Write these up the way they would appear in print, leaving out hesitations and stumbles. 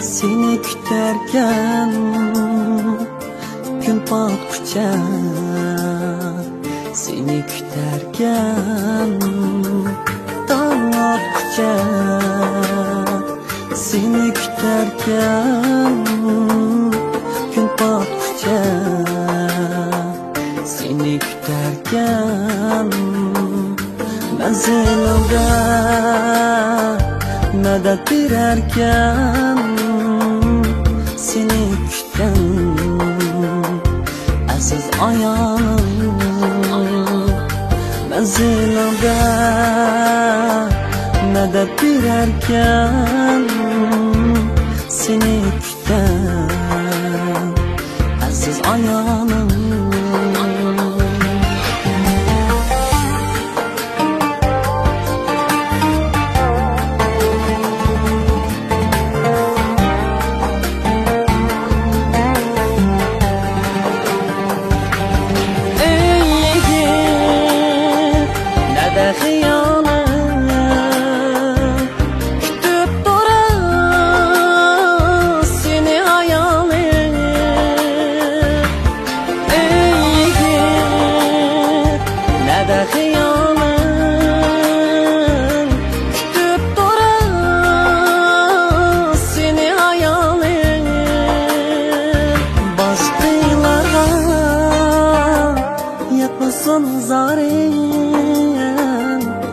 Seni küterken gün battıkça, seni küterken dağlattıkça, seni küterken gün battıkça, seni küterken menzilimde medet birerken seni küten aziz ayağım menzilimde medet birerken seni küten aziz ayağım.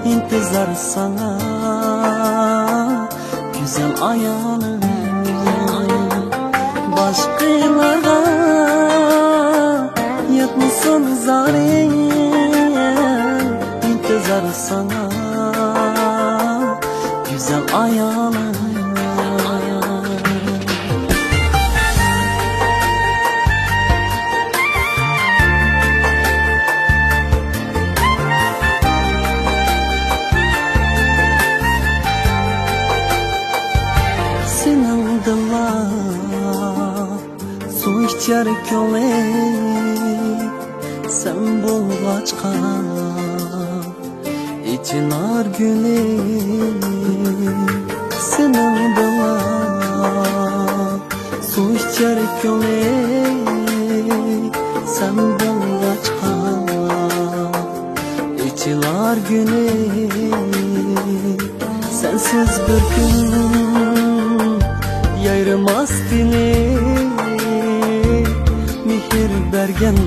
İntizar sana güzel ayağını başkalara yatmasın zarin. İntizar sana güzel ayağını. Su içer köle sen bulgaçka için ar güle senin dala su içer köle sen bulgaçka için ar güle sensiz bir gün yayrımaz dili mihir bergen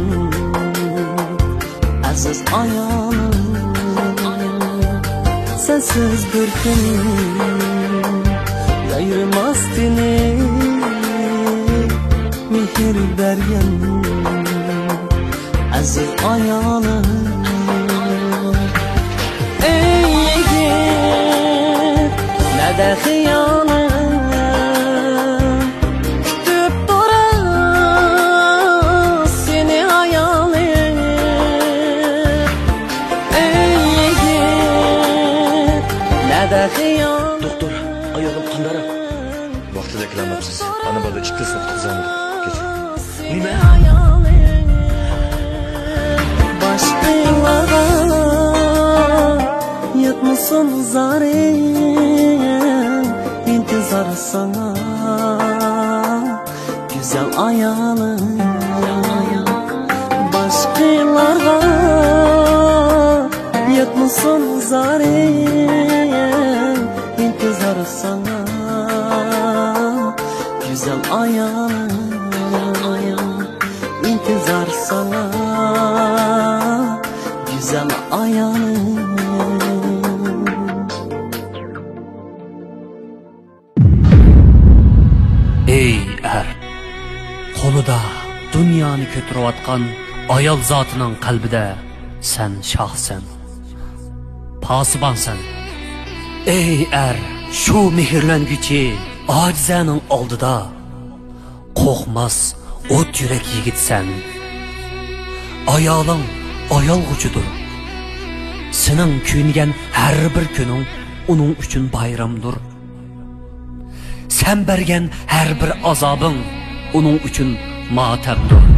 aziz ayağım sensiz bir gün yayrımaz dili mihir bergen aziz ayağım. Ey yigit ne de hıyanı Doktor, ayağım qandara. Vaqtida kelmabsiz. Ana bola ikkita so'qit qizamdi. Nima? Başkalara yatmasın zarin. İntizar sana güzel ayağını başkalara yatmasın zarin. İntizar sana güzel ayağını İntizar sana güzel ayağını. Ey er, Qo'lida dunyoni ko'tarayotgan ayol zotining qalbida sen shohsan, posibonsan. Ey er, shu mehrlanguchi ojizaning oldida qo'rqmas o't yurak yigitsan. Ayoling ayolg'uchidir. Sening kuyingan har bir kuning uning uchun bayramdir. Sen bergan har bir azobing uning uchun motabdir.